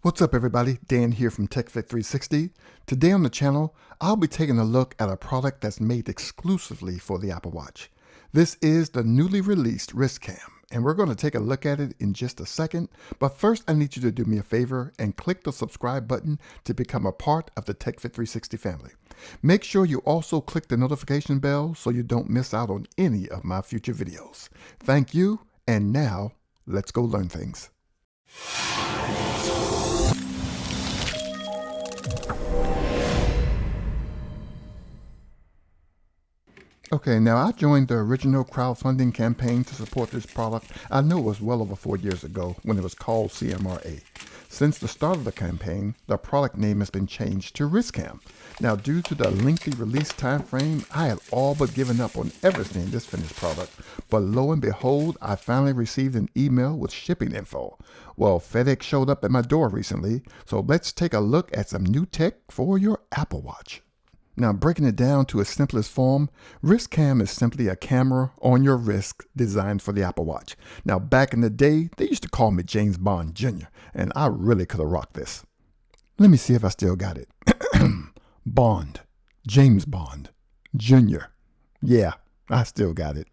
What's up everybody, Dan here from TechFit360. Today on the channel, I'll be taking a look at a product that's made exclusively for the Apple Watch. This is the newly released Wristcam, and we're going to take a look at it in just a second. But first, I need you to do me a favor and click the subscribe button to become a part of the TechFit360 family. Make sure you also click the notification bell so you don't miss out on any of my future videos. Thank you, and now, let's go learn things. Okay, now I joined the original crowdfunding campaign to support this product. I know it was well over 4 years ago when it was called CMRA. Since the start of the campaign, the product name has been changed to Wristcam. Now, due to the lengthy release time frame, I had all but given up on ever seeing this finished product. But lo and behold, I finally received an email with shipping info. Well, FedEx showed up at my door recently, so let's take a look at some new tech for your Apple Watch. Now, breaking it down to its simplest form, Wristcam is simply a camera on your wrist designed for the Apple Watch. Now, back in the day, they used to call me James Bond Jr., and I really could have rocked this. Let me see if I still got it. Bond. James Bond Jr. Yeah, I still got it.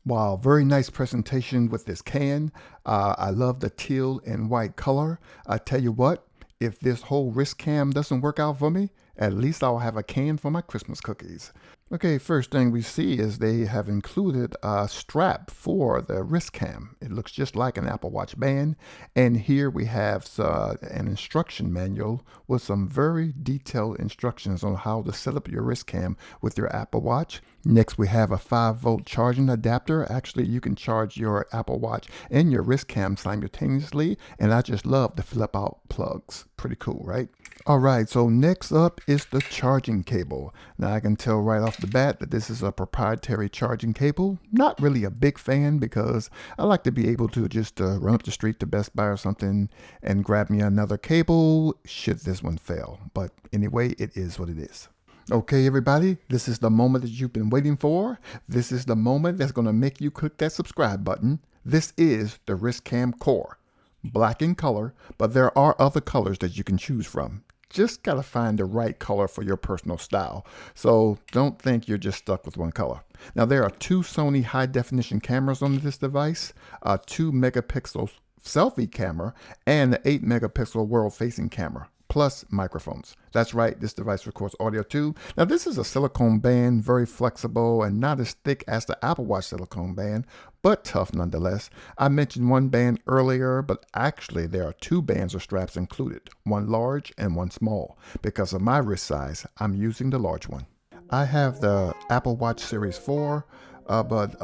Wow, very nice presentation with this can. I love the teal and white color. I tell you what, if this whole Wristcam doesn't work out for me, at least I'll have a can for my Christmas cookies. Okay, first thing we see is they have included a strap for the Wristcam. It looks just like an Apple Watch band. And here we have an instruction manual with some very detailed instructions on how to set up your Wristcam with your Apple Watch. Next, we have a 5-volt charging adapter. Actually, you can charge your Apple Watch and your Wristcam simultaneously. And I just love the flip out plugs. Pretty cool, right? All right, so next up is the charging cable. Now I can tell right off the bat that this is a proprietary charging cable. Not really a big fan because I like to be able to just run up the street to Best Buy or something and grab me another cable should this one fail. But anyway, it is what it is. Okay, everybody, this is the moment that you've been waiting for. This is the moment that's going to make you click that subscribe button. This is the Wristcam Core. Black in color, but there are other colors that you can choose from. Just gotta find the right color for your personal style. So don't think you're just stuck with one color. Now there are 2 Sony high definition cameras on this device, a 2 megapixel selfie camera, and an 8 megapixel world facing camera, plus microphones. That's right, this device records audio too. Now this is a silicone band, very flexible and not as thick as the Apple Watch silicone band, but tough nonetheless. I mentioned one band earlier, but actually there are 2 bands or straps included, one large and one small. Because of my wrist size, I'm using the large one. I have the Applewatch Series 4, but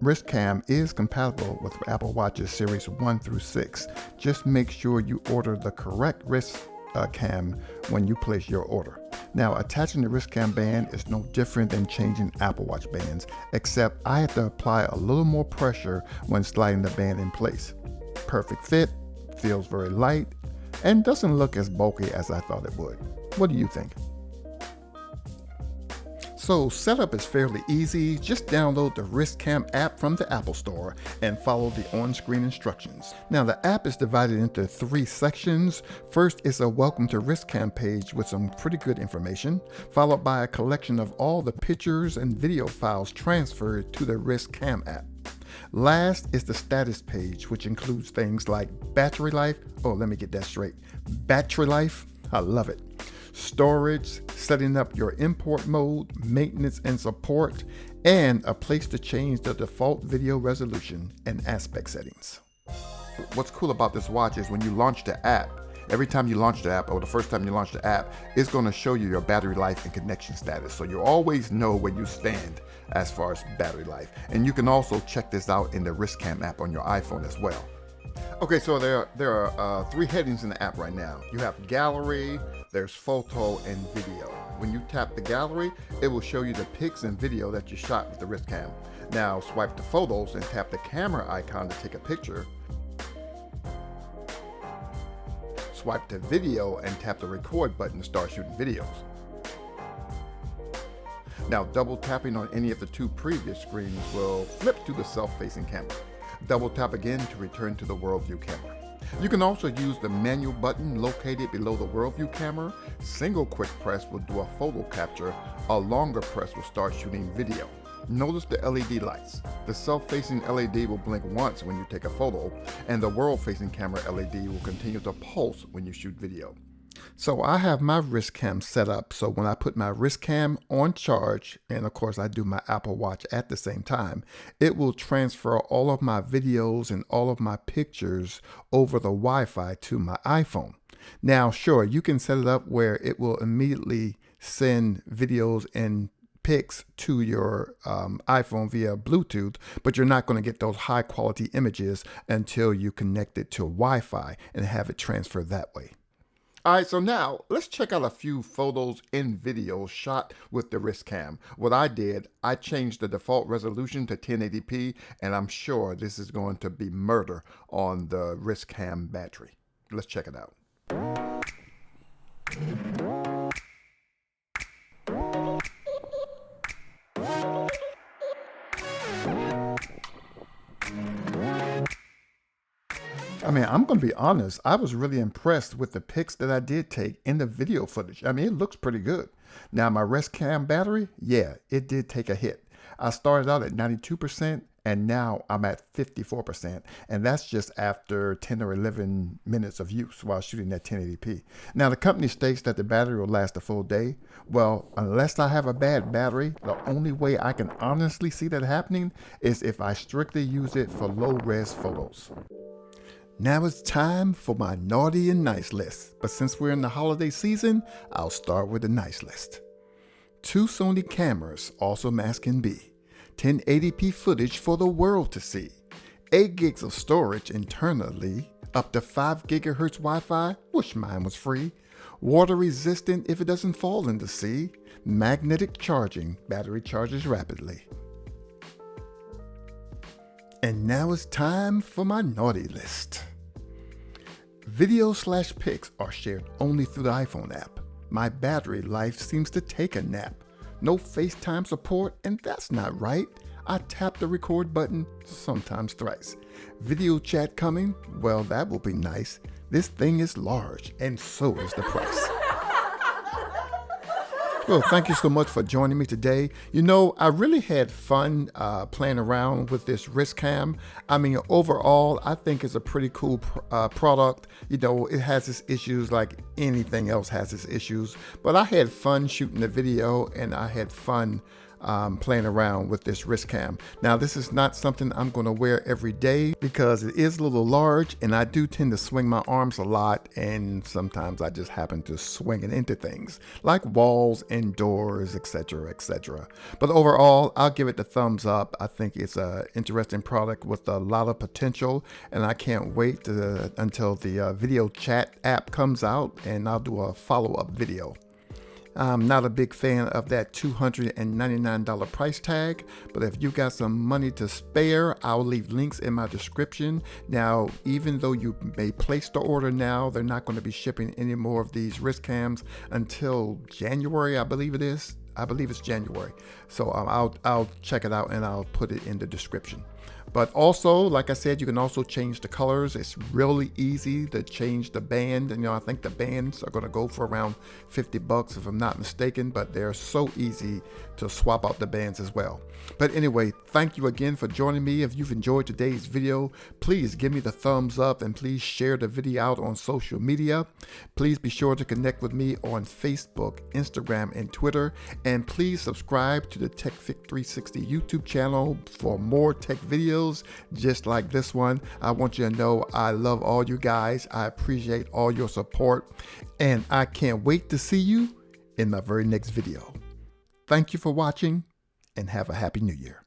Wristcam is compatible with Apple Watches Series 1 through 6. Just make sure you order the correct Wristcam when you place your order. Now, attaching the Wristcam band is no different than changing Apple Watch bands, except I had to apply a little more pressure when sliding the band in place. Perfect fit, feels very light, and doesn't look as bulky as I thought it would. What do you think? So setup is fairly easy. Just download the Wristcam app from the Apple Store and follow the on-screen instructions. Now the app is divided into 3 sections. First is a welcome to Wristcam page with some pretty good information, followed by a collection of all the pictures and video files transferred to the Wristcam app. Last is the status page, which includes things like battery life. Oh, let me get that straight. Battery life, I love it. Storage, setting up your import mode, maintenance and support, and a place to change the default video resolution and aspect settings. What's cool about this watch is when you launch the app, every time you launch the app or the first time you launch the app, it's going to show you your battery life and connection status. So you always know where you stand as far as battery life. And you can also check this out in the Wristcam app on your iPhone as well. Okay, so there are 3 headings in the app right now. You have gallery, there's photo, and video. When you tap the gallery, it will show you the pics and video that you shot with the Wristcam. Now swipe the photos and tap the camera icon to take a picture. Swipe the video and tap the record button to start shooting videos. Now double tapping on any of the 2 previous screens will flip to the self-facing camera. Double tap again to return to the world view camera. You can also use the manual button located below the worldview camera. Single quick press will do a photo capture. A longer press will start shooting video. Notice the LED lights. The self-facing LED will blink once when you take a photo, and the world-facing camera LED will continue to pulse when you shoot video. So I have my Wristcam set up, so when I put my Wristcam on charge, and of course I do my Apple Watch at the same time, it will transfer all of my videos and all of my pictures over the Wi-Fi to my iPhone. Now, sure, you can set it up where it will immediately send videos and pics to your iPhone via Bluetooth, but you're not going to get those high quality images until you connect it to Wi-Fi and have it transfer that way. All right, so now let's check out a few photos and videos shot with the Wristcam. What I did, I changed the default resolution to 1080p, and I'm sure this is going to be murder on the Wristcam battery. Let's check it out. I mean, I'm going to be honest, I was really impressed with the pics that I did take in the video footage. I mean, it looks pretty good. Now, my Wristcam battery, yeah, it did take a hit. I started out at 92%, and now I'm at 54%, and that's just after 10 or 11 minutes of use while shooting at 1080p. Now, the company states that the battery will last a full day. Well, unless I have a bad battery, the only way I can honestly see that happening is if I strictly use it for low-res photos. Now it's time for my naughty and nice list, but since we're in the holiday season, I'll start with the nice list. 2 Sony cameras, also masking B, 1080p footage for the world to see, 8 gigs of storage internally, up to 5 gigahertz Wi-Fi, wish mine was free, water resistant if it doesn't fall in the sea, magnetic charging, battery charges rapidly. And now it's time for my naughty list. Video/pics are shared only through the iPhone app. My battery life seems to take a nap. No FaceTime support, and that's not right. I tap the record button sometimes thrice. Video chat coming? Well, that will be nice. This thing is large, and so is the price. Well, thank you so much for joining me today. You know, I really had fun playing around with this Wristcam. I mean, overall, I think it's a pretty cool product. You know, it has its issues like anything else has its issues, but I had fun shooting the video, and I had fun playing around with this Wristcam. Now, this is not something I'm going to wear every day because it is a little large, and I do tend to swing my arms a lot, and sometimes I just happen to swing it into things like walls and doors, etc., etc. But overall, I'll give it the thumbs up. I think it's an interesting product with a lot of potential, and I can't wait until the video chat app comes out, and I'll do a follow-up video. I'm not a big fan of that $299 price tag, but if you got some money to spare, I'll leave links in my description. Now, even though you may place the order now, they're not going to be shipping any more of these Wristcams until January, I believe it is. I believe it's January. So I'll check it out and I'll put it in the description. But also, like I said, you can also change the colors. It's really easy to change the band. And, you know, I think the bands are going to go for around $50 if I'm not mistaken, but they're so easy to swap out the bands as well. But anyway, thank you again for joining me. If you've enjoyed today's video, please give me the thumbs up and please share the video out on social media. Please be sure to connect with me on Facebook, Instagram, and Twitter. And please subscribe to the TechFix360 YouTube channel for more tech videos just like this one. I want you to know I love all you guys. I appreciate all your support, and I can't wait to see you in my very next video. Thank you for watching, and have a happy new year.